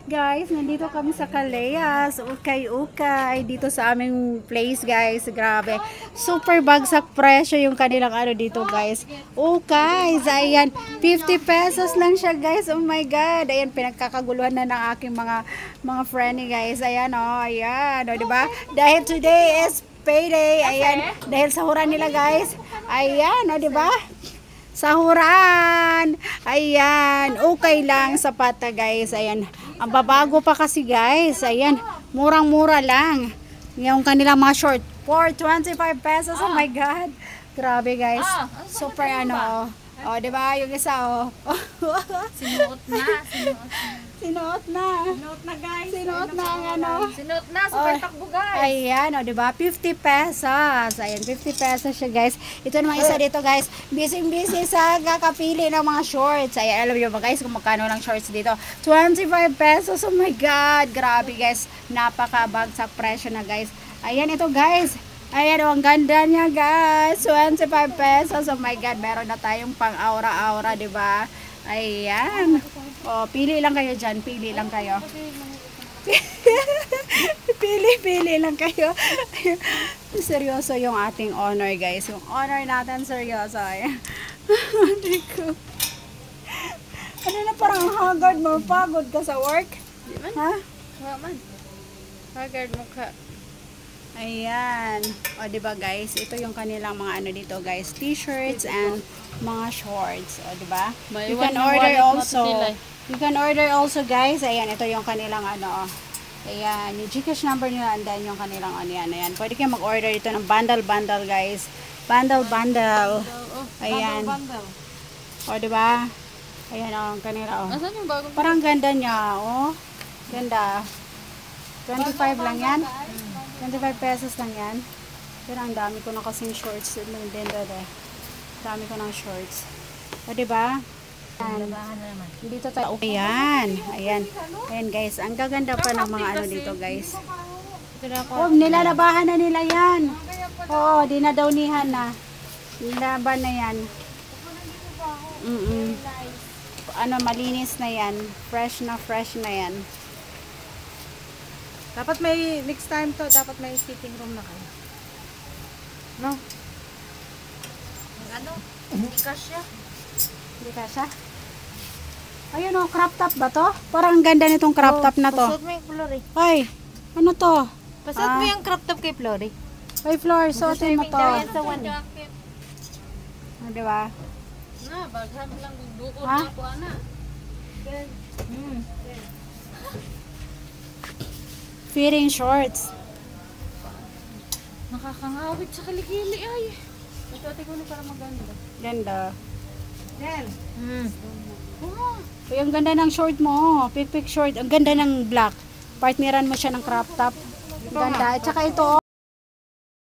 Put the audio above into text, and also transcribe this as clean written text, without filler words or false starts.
Guys, nandito kami sa Caleas, ukay-ukay, dito sa aming place guys, grabe. Super bagsak presyo yung kanilang ano dito guys. Ukay, ayan, 50 pesos lang siya guys, oh my god. Ayan, pinagkakaguluhan na ng aking mga friend guys. Ayan o, diba? Dahil today is payday, ayan, dahil sahuran nila guys. Ayan o, diba? Sahuran. Ayan, okay lang sa pata guys. Ayan, ang babago pa kasi guys. Ayan, murang-mura lang. Yung kanilang mga short for 25 pesos. Oh my god. Grabe guys. Super ano. Oh, 'di ba? Yung isa oh. Sinuot na. Sinuot na. Sinuot na guys. Sinuot na ang ano. Sinuot na. Super takbo guys. Ayan, o, diba? 50 pesos. Ayan, 50 pesos siya, guys. Ito naman isa dito, guys. Busy-busy sa kakapili ng mga shorts. Ayan, alam nyo ba, guys, kung magkano lang shorts dito? 25 pesos. Oh my God. Grabe, guys. Napakabagsak presyo na, guys. Ayan, ito, guys. Ayan, oh, ang ganda niya, guys. 25 pesos. Oh my God. Meron na tayong pang aura-aura, diba? Ayan. Oh, pili lang kayo dyan. Pili lang kayo. Pili lang kayo. Seryoso yung ating honor guys. Yung honor natin seryoso. Ano na parang haggard mo? Pagod ka sa work? Ha? Waman. Haggard mo ka. Ayan. O diba guys? Ito yung kanilang mga ano dito guys. T-shirts and mga shorts. O diba? You can order also. You can order also guys. Ayan. Ito yung kanilang ano. Ayan. Yung Gcash number nila and then yung kanilang ano yan. Ayan. Pwede kayo mag-order ito ng bundle guys. Bundle. Ayan. O diba? Ayan o. Ang kanila o. Asan yung bagong? Parang ganda niya o. Ganda. 25 lang yan. 25 pesos lang yan. Pero ang dami ko na kasing shorts. Dami ko ng shorts. O diba? Dito tayo. Ayan. Ayan guys. Ang gaganda pa ng mga ano dito guys. Oh, nilalabahan na nila yan. Oo, dinadawnihan na. Nilaban na yan. Ano, malinis na yan. Fresh na yan. Dapat may, next time to, dapat may sitting room na kayo. No? Ano? Hindi kasya. Hindi kasya? Ayun o, crop top ba to? Parang ang ganda nitong crop top na to. Pasot mo yung Flory. Ay, ano to? Pasot mo yung crop top kay Flory. Ay, Flor, suotin mo to. Yan sa one. Diba? Na, baghan lang dukot Ha? ako, ana. Fitting shorts. Nakakangawit sa kilikili ay. Ito ko na para maganda. Ganda. Del. Uy, ang ganda ng short mo. Pick short. Ang ganda ng black. Partneran mo siya ng crop top. Ganda. At saka ito,